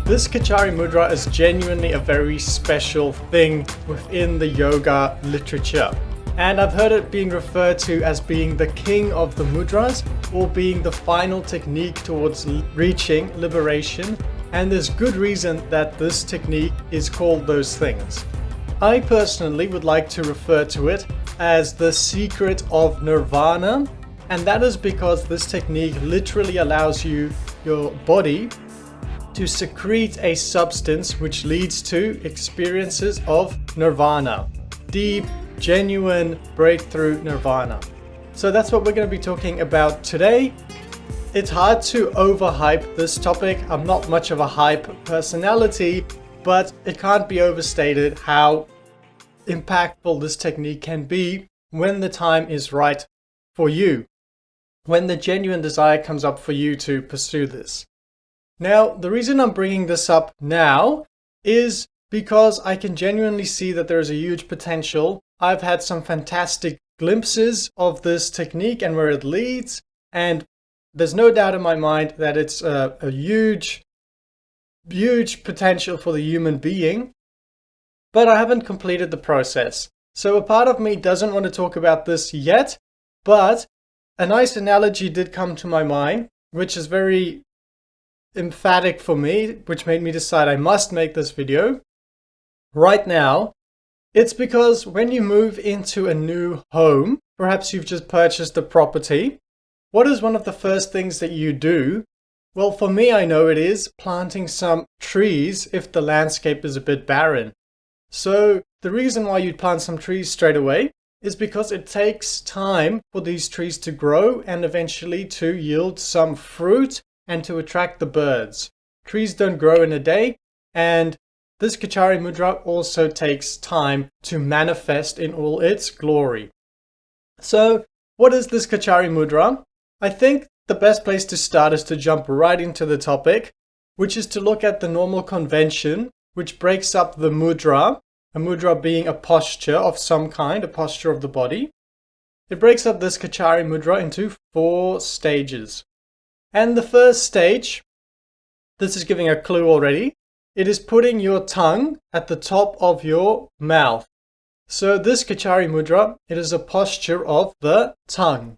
This Kechari Mudra is genuinely a very special thing within the yoga literature. And I've heard it being referred to as being the king of the mudras, or being the final technique towards reaching liberation. And there's good reason that this technique is called those things. I personally would like to refer to it as the secret of nirvana. And that is because this technique literally allows your body to secrete a substance which leads to experiences of nirvana. Deep, genuine breakthrough nirvana. So that's what we're going to be talking about today. It's hard to overhype this topic. I'm not much of a hype personality, but it can't be overstated how impactful this technique can be when the time is right for you, when the genuine desire comes up for you to pursue this. Now, the reason I'm bringing this up now is because I can genuinely see that there is a huge potential. I've had some fantastic glimpses of this technique and where it leads, and there's no doubt in my mind that it's a huge potential for the human being, but I haven't completed the process. So a part of me doesn't want to talk about this yet, but a nice analogy did come to my mind, which is very emphatic for me, which made me decide I must make this video right now. It's because when you move into a new home, perhaps you've just purchased a property, what is one of the first things that you do? Well, for me, I know it is planting some trees if the landscape is a bit barren. So the reason why you'd plant some trees straight away is because it takes time for these trees to grow and eventually to yield some fruit and to attract the birds. Trees don't grow in a day, and this Kechari Mudra also takes time to manifest in all its glory. So, what is this Kechari Mudra? I think the best place to start is to jump right into the topic, which is to look at the normal convention, which breaks up the mudra, a mudra being a posture of some kind, a posture of the body. It breaks up this Kechari Mudra into 4 stages. And the first stage, this is giving a clue already, it is putting your tongue at the top of your mouth. So this Kechari Mudra, it is a posture of the tongue.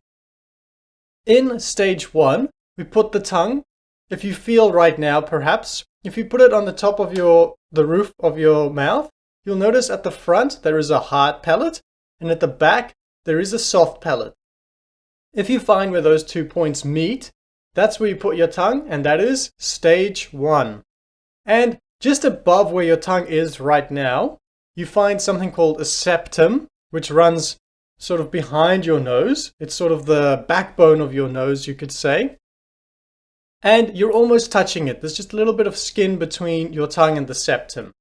In stage 1, we put the tongue, if you feel right now perhaps, if you put it on the top of the roof of your mouth, you'll notice at the front there is a hard palate, and at the back there is a soft palate. If you find where those 2 points meet, that's where you put your tongue, and that is stage 1. And just above where your tongue is right now, you find something called a septum, which runs sort of behind your nose. It's sort of the backbone of your nose, you could say. And you're almost touching it. There's just a little bit of skin between your tongue and the septum.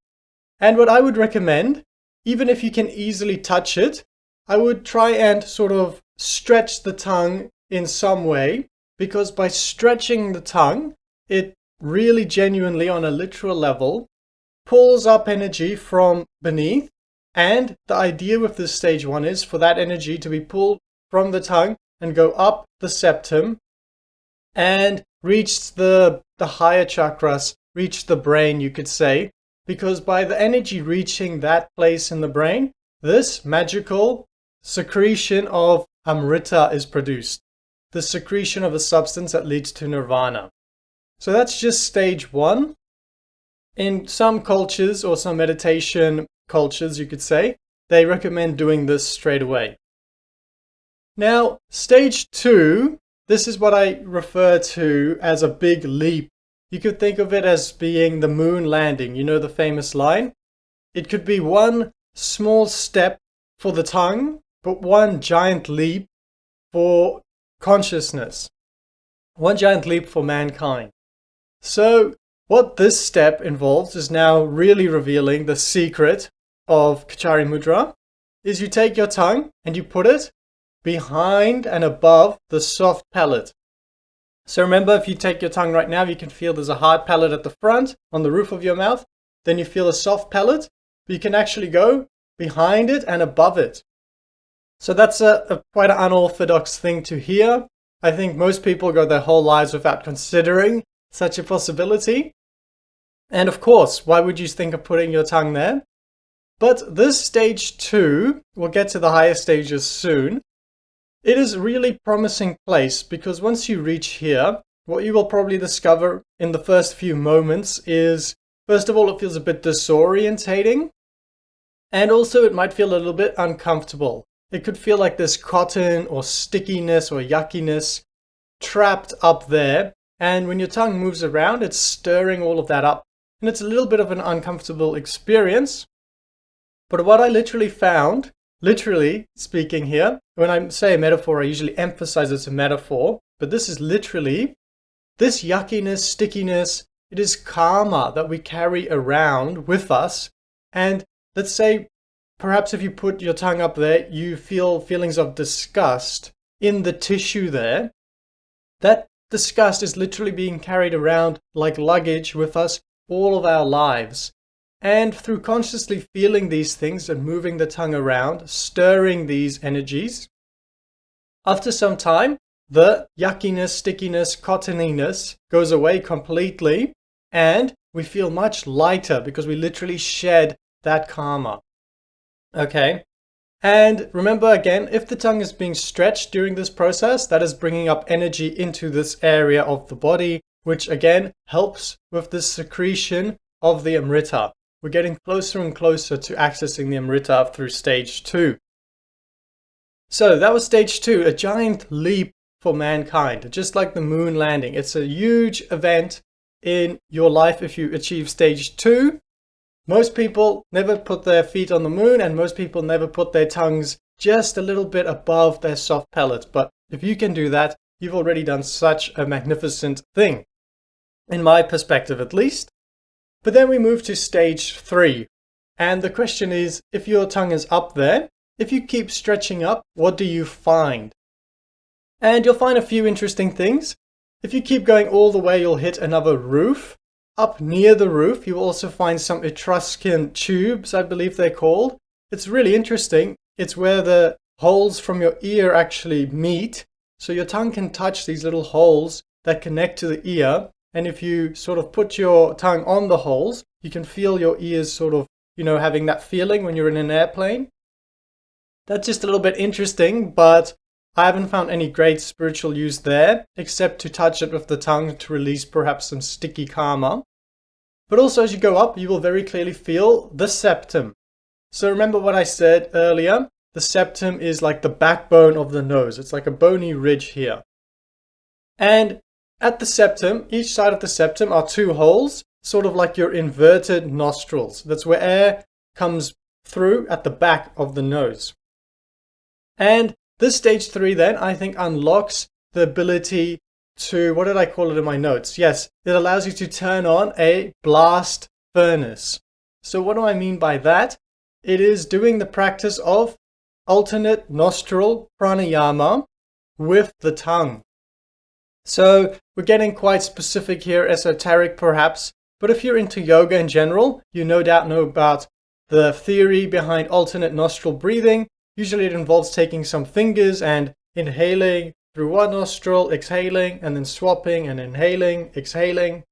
And what I would recommend, even if you can easily touch it, I would try and sort of stretch the tongue in some way, because by stretching the tongue, it really genuinely, on a literal level, pulls up energy from beneath. And the idea with this stage 1 is for that energy to be pulled from the tongue and go up the septum and reach the higher chakras, reach the brain, you could say, because by the energy reaching that place in the brain, this magical secretion of amrita is produced, the secretion of a substance that leads to nirvana. So that's just stage 1. In some cultures, or some meditation cultures, you could say, they recommend doing this straight away. Now, stage 2, this is what I refer to as a big leap. You could think of it as being the moon landing. You know the famous line? It could be one small step for the tongue, but one giant leap for consciousness. One giant leap for mankind. So what this step involves is now really revealing the secret of Kechari Mudra, is you take your tongue and you put it behind and above the soft palate. So remember, if you take your tongue right now, you can feel there's a hard palate at the front on the roof of your mouth. Then you feel a soft palate, but you can actually go behind it and above it. So that's a quite an unorthodox thing to hear. I think most people go their whole lives without considering such a possibility. And of course, why would you think of putting your tongue there? But this stage 2, we'll get to the higher stages soon, it is a really promising place because once you reach here, what you will probably discover in the first few moments is, first of all, it feels a bit disorientating, and also it might feel a little bit uncomfortable. It could feel like there's cotton or stickiness or yuckiness trapped up there, and when your tongue moves around, it's stirring all of that up, and it's a little bit of an uncomfortable experience. But what I literally found, literally speaking here, when I say a metaphor, I usually emphasize it's a metaphor, but this is literally, this yuckiness, stickiness, it is karma that we carry around with us. And let's say, perhaps if you put your tongue up there, you feel feelings of disgust in the tissue there. That disgust is literally being carried around like luggage with us all of our lives. And through consciously feeling these things and moving the tongue around, stirring these energies, after some time, the yuckiness, stickiness, cottoniness goes away completely, and we feel much lighter because we literally shed that karma. Okay? And remember again, if the tongue is being stretched during this process, that is bringing up energy into this area of the body, which again helps with the secretion of the Amrita. We're getting closer and closer to accessing the Amrita through stage 2. So that was stage 2, a giant leap for mankind, just like the moon landing. It's a huge event in your life if you achieve stage 2. Most people never put their feet on the moon, and most people never put their tongues just a little bit above their soft palate. But if you can do that, you've already done such a magnificent thing, in my perspective at least. But then we move to stage 3. And the question is, if your tongue is up there, if you keep stretching up, what do you find? And you'll find a few interesting things. If you keep going all the way, you'll hit another roof. Up near the roof, you'll also find some Etruscan tubes, I believe they're called. It's really interesting. It's where the holes from your ear actually meet. So your tongue can touch these little holes that connect to the ear. And if you sort of put your tongue on the holes, you can feel your ears sort of, having that feeling when you're in an airplane. That's just a little bit interesting, but I haven't found any great spiritual use there, except to touch it with the tongue to release perhaps some sticky karma. But also as you go up, you will very clearly feel the septum. So remember what I said earlier, the septum is like the backbone of the nose. It's like a bony ridge here. And at the septum, each side of the septum are 2 holes, sort of like your inverted nostrils. That's where air comes through at the back of the nose. And this stage 3 then, I think, unlocks the ability to, what did I call it in my notes? Yes, it allows you to turn on a blast furnace. So what do I mean by that? It is doing the practice of alternate nostril pranayama with the tongue. So we're getting quite specific here, esoteric perhaps, but if you're into yoga in general, you no doubt know about the theory behind alternate nostril breathing. Usually it involves taking some fingers and inhaling through one nostril, exhaling, and then swapping and inhaling, exhaling.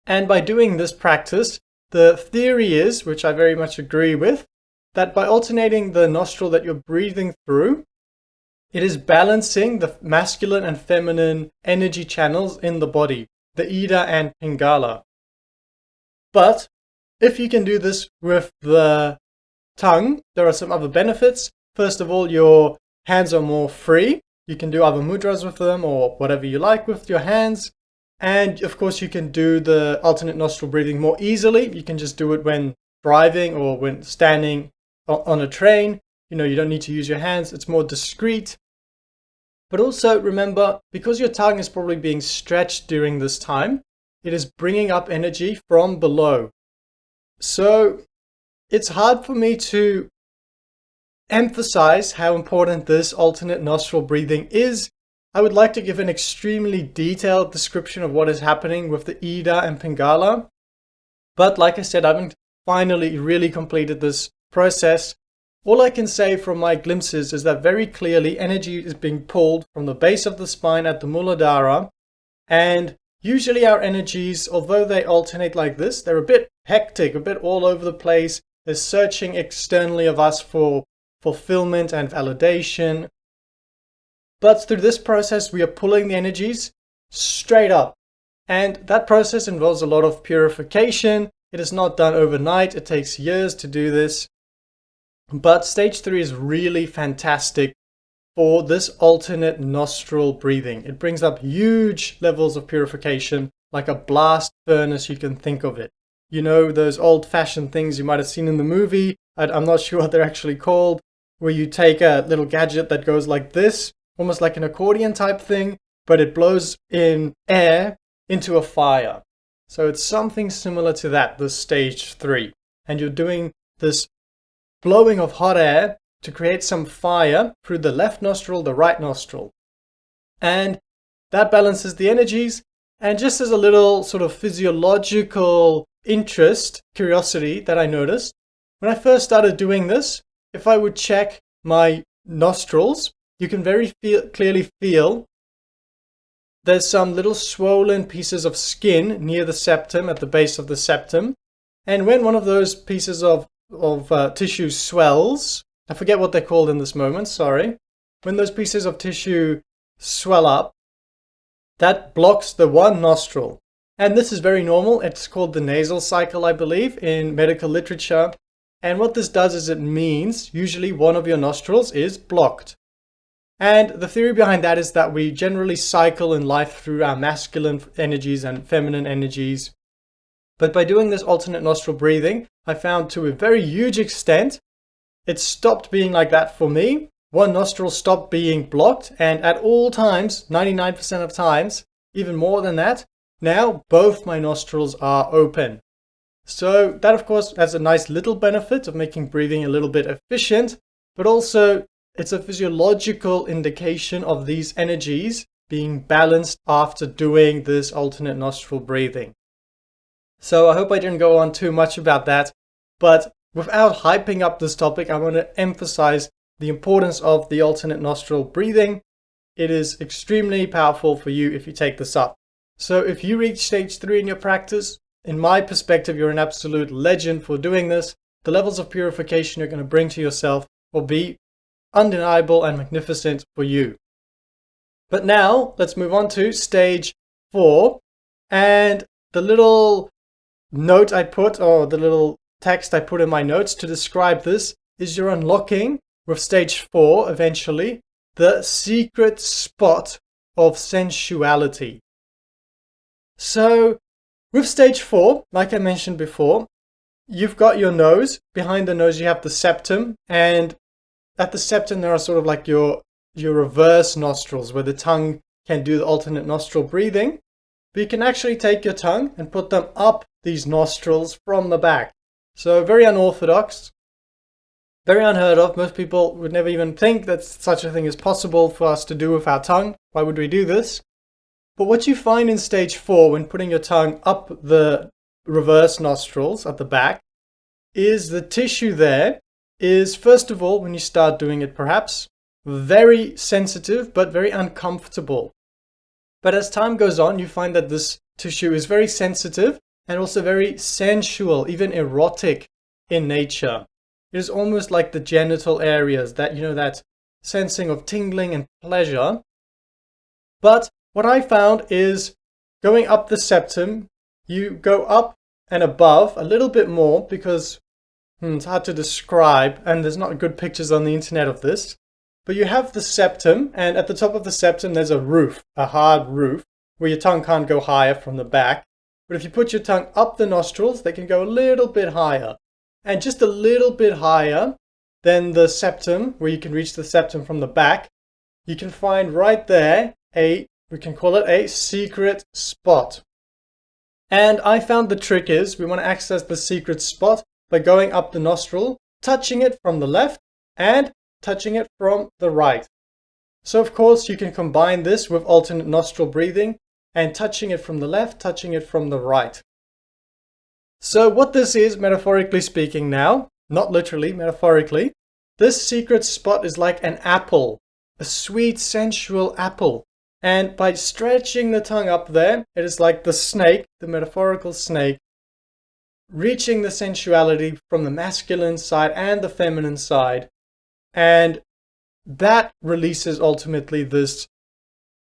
And by doing this practice, the theory is, which I very much agree with, that by alternating the nostril that you're breathing through, it is balancing the masculine and feminine energy channels in the body, the Ida and Pingala. But if you can do this with the tongue, there are some other benefits. First of all, your hands are more free. You can do other mudras with them or whatever you like with your hands. And of course, you can do the alternate nostril breathing more easily. You can just do it when driving or when standing on a train. You don't need to use your hands. It's more discreet. But also remember, because your tongue is probably being stretched during this time, it is bringing up energy from below. So it's hard for me to emphasize how important this alternate nostril breathing is. I would like to give an extremely detailed description of what is happening with the Ida and Pingala. But like I said, I haven't finally really completed this process. All I can say from my glimpses is that very clearly energy is being pulled from the base of the spine at the Muladhara, and usually our energies, although they alternate like this, they're a bit hectic, a bit all over the place. They're searching externally of us for fulfillment and validation. But through this process, we are pulling the energies straight up. And that process involves a lot of purification. It is not done overnight. It takes years to do this. But stage 3 is really fantastic for this alternate nostril breathing. It brings up huge levels of purification, like a blast furnace, you can think of it. You know, those old-fashioned things you might have seen in the movie, I'm not sure what they're actually called, where you take a little gadget that goes like this, almost like an accordion type thing, but it blows in air into a fire. So it's something similar to that, this stage 3. And you're doing this blowing of hot air to create some fire through the left nostril, the right nostril. And that balances the energies. And just as a little sort of physiological interest, curiosity that I noticed, when I first started doing this, if I would check my nostrils, you can very clearly feel there's some little swollen pieces of skin near the septum, at the base of the septum. And when one of those pieces of tissue swells, I forget what they're called in this moment, sorry. When those pieces of tissue swell up, that blocks the one nostril. And this is very normal. It's called the nasal cycle, I believe, in medical literature. And what this does is it means usually one of your nostrils is blocked. And the theory behind that is that we generally cycle in life through our masculine energies and feminine energies. But by doing this alternate nostril breathing, I found to a very huge extent, it stopped being like that for me. One nostril stopped being blocked, and at all times, 99% of times, even more than that, now both my nostrils are open. So that of course has a nice little benefit of making breathing a little bit efficient, but also it's a physiological indication of these energies being balanced after doing this alternate nostril breathing. So I hope I didn't go on too much about that, but without hyping up this topic, I want to emphasize the importance of the alternate nostril breathing. It is extremely powerful for you if you take this up. So if you reach stage 3 in your practice, in my perspective, you're an absolute legend for doing this. The levels of purification you're going to bring to yourself will be undeniable and magnificent for you. But now let's move on to stage 4. And the little note I put, or the little text I put in my notes to describe this, is you're unlocking with stage 4 eventually the secret spot of sensuality. So with stage 4, like I mentioned before, you've got your nose. Behind the nose you have the septum, and at the septum there are sort of like your reverse nostrils where the tongue can do the alternate nostril breathing. But you can actually take your tongue and put them up these nostrils from the back. So very unorthodox, very unheard of. Most people would never even think that such a thing is possible for us to do with our tongue. Why would we do this? But what you find in stage 4 when putting your tongue up the reverse nostrils at the back is the tissue there is, first of all, when you start doing it perhaps, very sensitive but very uncomfortable. But as time goes on, you find that this tissue is very sensitive and also very sensual, even erotic in nature. It is almost like the genital areas, that, you know, that sensing of tingling and pleasure. But what I found is going up the septum, you go up and above a little bit more because it's hard to describe and there's not good pictures on the internet of this. But you have the septum, and at the top of the septum there's a roof, a hard roof, where your tongue can't go higher from the back. But if you put your tongue up the nostrils, they can go a little bit higher. And just a little bit higher than the septum, where you can reach the septum from the back, you can find right there we can call it a secret spot. And I found the trick is we want to access the secret spot by going up the nostril, touching it from the left and touching it from the right. So of course you can combine this with alternate nostril breathing and touching it from the left, touching it from the right. So what this is, metaphorically speaking now, not literally, metaphorically, this secret spot is like an apple, a sweet sensual apple. And by stretching the tongue up there, it is like the snake, the metaphorical snake, reaching the sensuality from the masculine side and the feminine side. And that releases ultimately this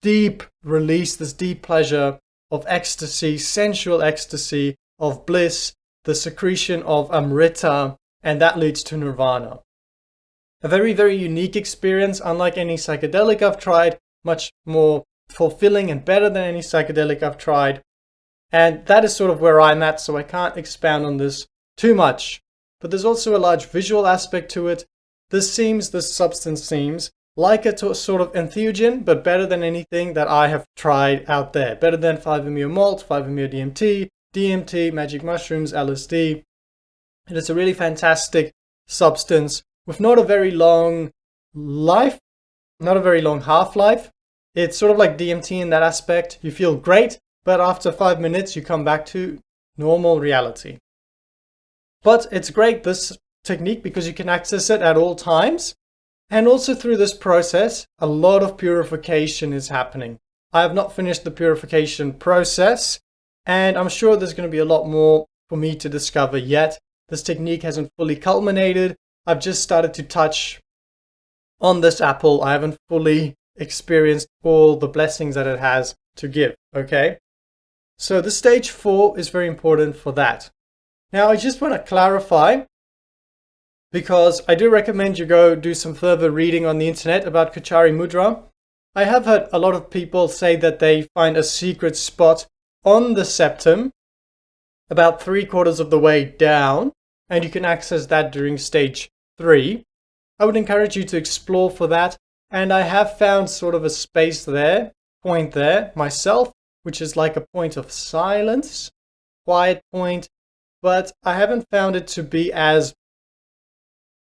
deep release, this deep pleasure of ecstasy, sensual ecstasy, of bliss, the secretion of amrita, and that leads to nirvana. A very, very unique experience, unlike any psychedelic I've tried, much more fulfilling and better than any psychedelic I've tried. And that is sort of where I'm at, so I can't expound on this too much. But there's also a large visual aspect to it. This substance seems like a sort of entheogen, but better than anything that I have tried out there. Better than 5-MeO malt, 5-MeO DMT, DMT, magic mushrooms, LSD. It is a really fantastic substance with not a very long life, not a very long half-life. It's sort of like DMT in that aspect. You feel great, but after 5 minutes, you come back to normal reality. But it's great, this technique, because you can access it at all times. And also through this process, a lot of purification is happening. I have not finished the purification process, and I'm sure there's going to be a lot more for me to discover yet. This technique hasn't fully culminated. I've just started to touch on this apple. I haven't fully experienced all the blessings that it has to give, okay? So the stage 4 is very important for that. Now, I just want to clarify, because I do recommend you go do some further reading on the internet about Kechari Mudra. I have heard a lot of people say that they find a secret spot on the septum about 3/4 of the way down, and you can access that during stage 3. I would encourage you to explore for that, and I have found sort of a space there, point there myself, which is like a point of silence, quiet point, but I haven't found it to be as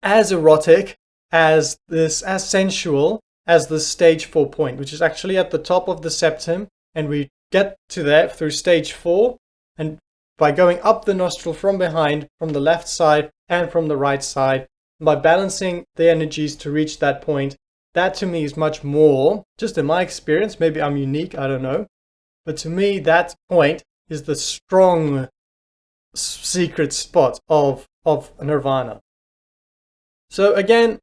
erotic as sensual as the stage 4 point, which is actually at the top of the septum, and we get to there through stage 4, and by going up the nostril from behind, from the left side and from the right side, by balancing the energies to reach that point, that to me is much more, just in my experience, maybe I'm unique, I don't know, but to me that point is the strong secret spot of nirvana. So again,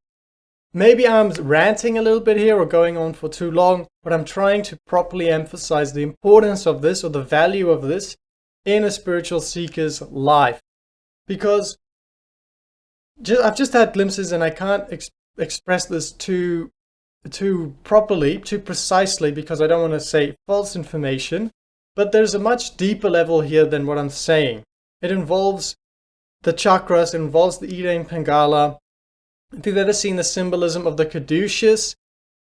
maybe I'm ranting a little bit here or going on for too long, but I'm trying to properly emphasize the importance of this, or the value of this, in a spiritual seeker's life. Because I've just had glimpses, and I can't express this too properly, too precisely, because I don't want to say false information, but there's a much deeper level here than what I'm saying. It involves the chakras, it involves the Ida and Pingala. If you've ever seen the symbolism of the Caduceus,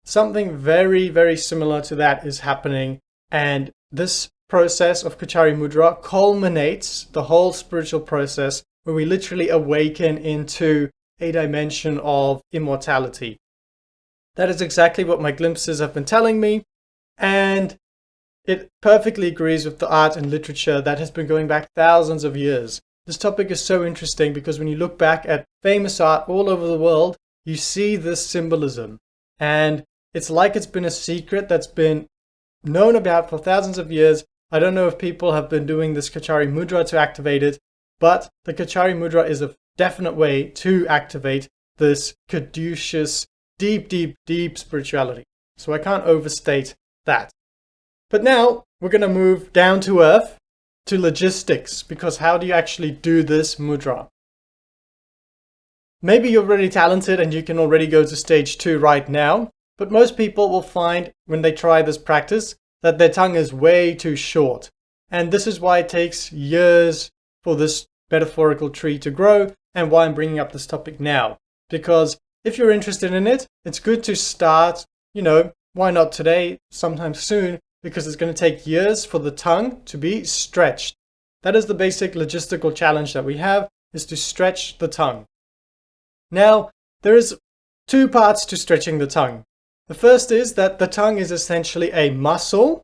something very, very similar to that is happening, and this process of Kechari Mudra culminates the whole spiritual process, where we literally awaken into a dimension of immortality. That is exactly what my glimpses have been telling me, and it perfectly agrees with the art and literature that has been going back thousands of years. This topic is so interesting because when you look back at famous art all over the world, you see this symbolism, and it's like it's been a secret that's been known about for thousands of years. I don't know if people have been doing this Kechari Mudra to activate it, but the Kechari Mudra is a definite way to activate this caduceus, deep, deep, deep spirituality. So I can't overstate that. But now we're going to move down to earth, to logistics, because how do you actually do this mudra? Maybe you're really talented and you can already go to stage 2 right now, but most people will find when they try this practice that their tongue is way too short. And this is why it takes years for this metaphorical tree to grow, and why I'm bringing up this topic now. Because if you're interested in it, it's good to start, why not today, sometime soon, because it's going to take years for the tongue to be stretched. That is the basic logistical challenge that we have, is to stretch the tongue. Now, there is 2 parts to stretching the tongue. The first is that the tongue is essentially a muscle,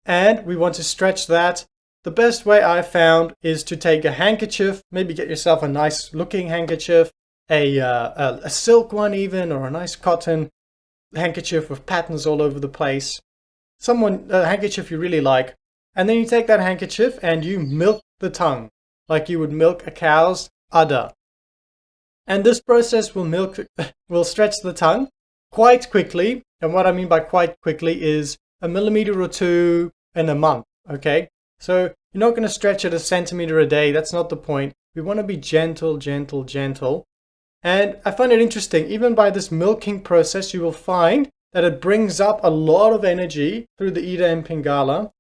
and we want to stretch that. The best way I found is to take a handkerchief, maybe get yourself a nice looking handkerchief, a silk one even, or a nice cotton handkerchief with patterns all over the place. a handkerchief you really like, and then you take that handkerchief and you milk the tongue like you would milk a cow's udder. And this process will stretch the tongue quite quickly. And what I mean by quite quickly is a millimeter or two in a month. Okay, so you're not going to stretch it a centimeter a day. That's not the point. We want to be gentle, gentle, gentle. And I find it interesting, even by this milking process, you will find that it brings up a lot of energy through the Ida and Pingala.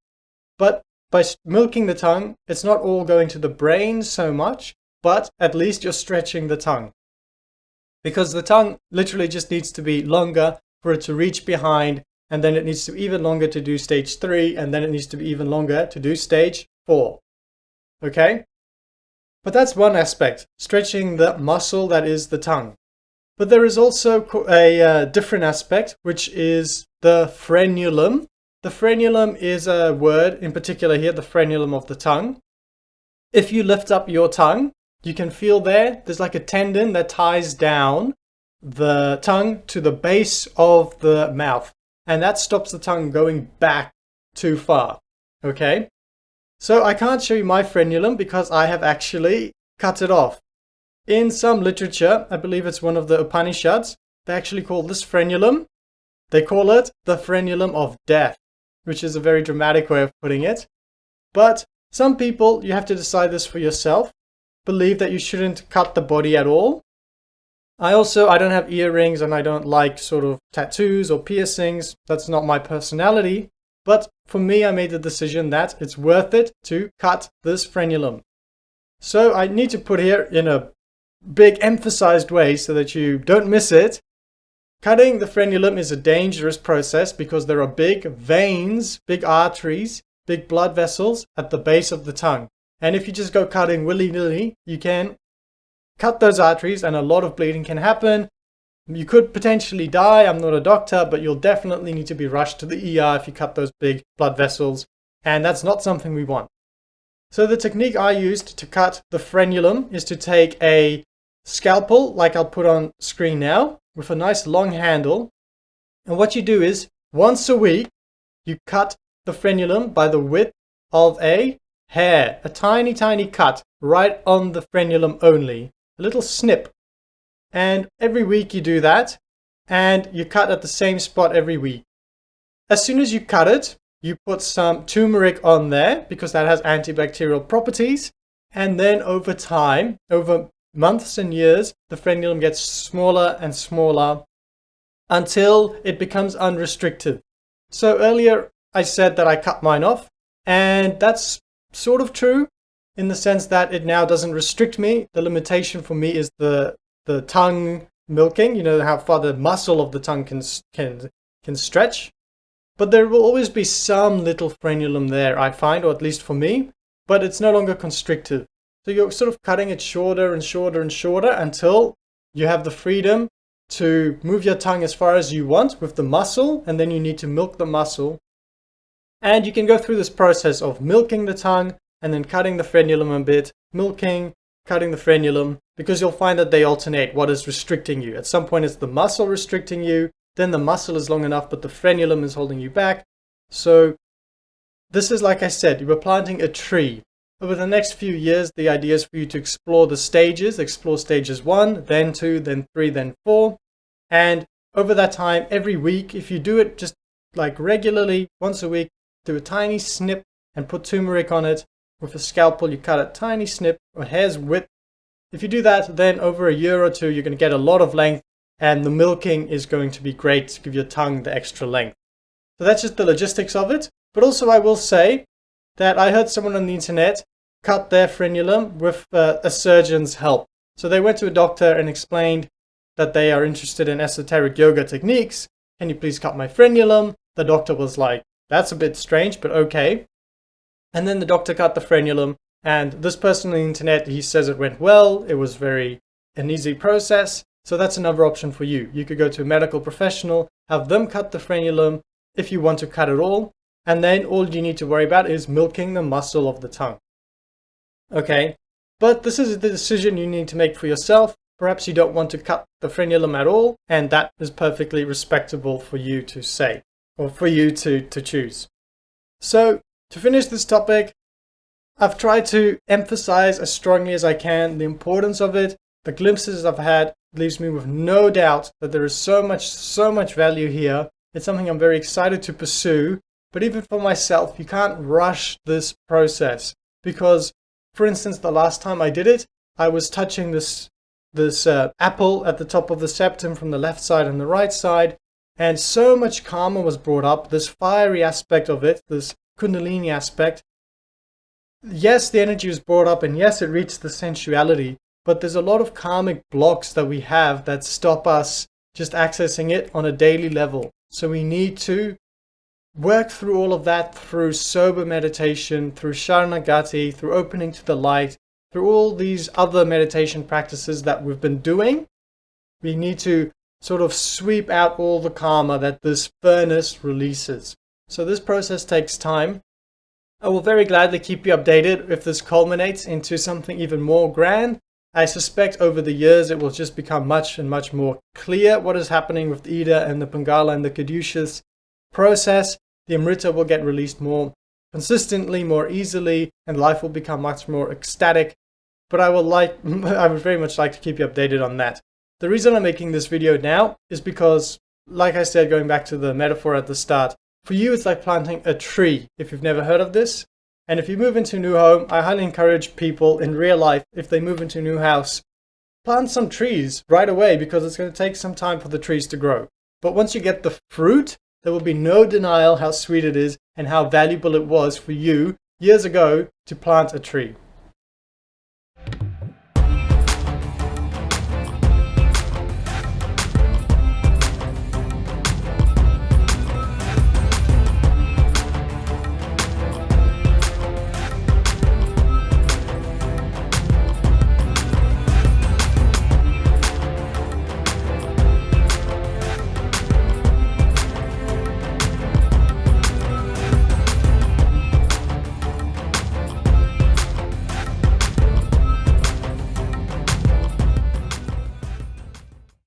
But by milking the tongue, it's not all going to the brain so much, but at least you're stretching the tongue. Because the tongue literally just needs to be longer for it to reach behind, and then it needs to be even longer to do stage 3, and then it needs to be even longer to do stage 4. Okay? But that's one aspect, stretching the muscle that is the tongue. But there is also a different aspect, which is the frenulum. The frenulum is a word, in particular here, the frenulum of the tongue. If you lift up your tongue, you can feel there's like a tendon that ties down the tongue to the base of the mouth. And that stops the tongue going back too far. Okay? So I can't show you my frenulum because I have actually cut it off. In some literature, I believe it's one of the Upanishads, they actually call this frenulum, they call it the frenulum of death, which is a very dramatic way of putting it. But some people, you have to decide this for yourself, believe that you shouldn't cut the body at all. I don't have earrings and I don't like sort of tattoos or piercings. That's not my personality. But for me, I made the decision that it's worth it to cut this frenulum. So I need to put here in a big emphasized way so that you don't miss it. Cutting the frenulum is a dangerous process because there are big veins, big arteries, big blood vessels at the base of the tongue. And if you just go cutting willy-nilly, you can cut those arteries and a lot of bleeding can happen. You could potentially die. I'm not a doctor, but you'll definitely need to be rushed to the ER if you cut those big blood vessels. And that's not something we want. So the technique I used to cut the frenulum is to take a scalpel, like I'll put on screen now, with a nice long handle. And what you do is, once a week, you cut the frenulum by the width of a hair. A tiny, tiny cut right on the frenulum only. A little snip. And every week you do that, and you cut at the same spot every week. As soon as you cut it, you put some turmeric on there because that has antibacterial properties. And then over time, over months and years, the frenulum gets smaller and smaller until it becomes unrestricted. So earlier I said that I cut mine off, and that's sort of true in the sense that it now doesn't restrict me. The limitation for me is the tongue milking, how far the muscle of the tongue can stretch. But there will always be some little frenulum there, I find, or at least for me, but it's no longer constrictive. So you're sort of cutting it shorter and shorter and shorter until you have the freedom to move your tongue as far as you want with the muscle, and then you need to milk the muscle. And you can go through this process of milking the tongue and then cutting the frenulum a bit, milking, cutting the frenulum, because you'll find that they alternate what is restricting you. At some point it's the muscle restricting you, then the muscle is long enough but the frenulum is holding you back. So this is, like I said, you were planting a tree. Over the next few years, the idea is for you to explore the stages, explore stages 1, then 2, then 3, then 4. And over that time, every week, if you do it just like regularly, once a week, do a tiny snip and put turmeric on it. With a scalpel, you cut a tiny snip, a hair's width. If you do that, then over a year or two, you're going to get a lot of length, and the milking is going to be great to give your tongue the extra length. So that's just the logistics of it. But also I will say that I heard someone on the internet cut their frenulum with a surgeon's help. So they went to a doctor and explained that they are interested in esoteric yoga techniques. Can you please cut my frenulum? The doctor was like, that's a bit strange, but okay. And then the doctor cut the frenulum, and this person on the internet, he says it went well. It was an easy process. So that's another option for you. You could go to a medical professional, have them cut the frenulum if you want to cut it all. And then all you need to worry about is milking the muscle of the tongue. Okay, but this is the decision you need to make for yourself. Perhaps you don't want to cut the frenulum at all, and that is perfectly respectable for you to say. or for you to choose. So to finish this topic, I've tried to emphasize as strongly as I can the importance of it. The glimpses I've had leaves me with no doubt that there is so much value here. It's something I'm very excited to pursue. But even for myself, you can't rush this process because, for instance, the last time I did it, I was touching this apple at the top of the septum from the left side and the right side, and so much karma was brought up, this fiery aspect of it, this kundalini aspect. Yes, the energy was brought up, and yes, it reached the sensuality, but there's a lot of karmic blocks that we have that stop us just accessing it on a daily level. So we need to work through all of that through sober meditation, through Sharanagati, through opening to the light, through all these other meditation practices that we've been doing. We need to sort of sweep out all the karma that this furnace releases. So this process takes time. I will very gladly keep you updated if this culminates into something even more grand. I suspect over the years it will just become much and much more clear what is happening with the Ida and the Pingala and the Caduceus process. The Amrita will get released more consistently, more easily, and life will become much more ecstatic. But I would very much like to keep you updated on that. The reason I'm making this video now is because, like I said, going back to the metaphor at the start, for you it's like planting a tree, if you've never heard of this. And if you move into a new home, I highly encourage people in real life, if they move into a new house, plant some trees right away because it's going to take some time for the trees to grow. But once you get the fruit, there will be no denial how sweet it is and how valuable it was for you years ago to plant a tree.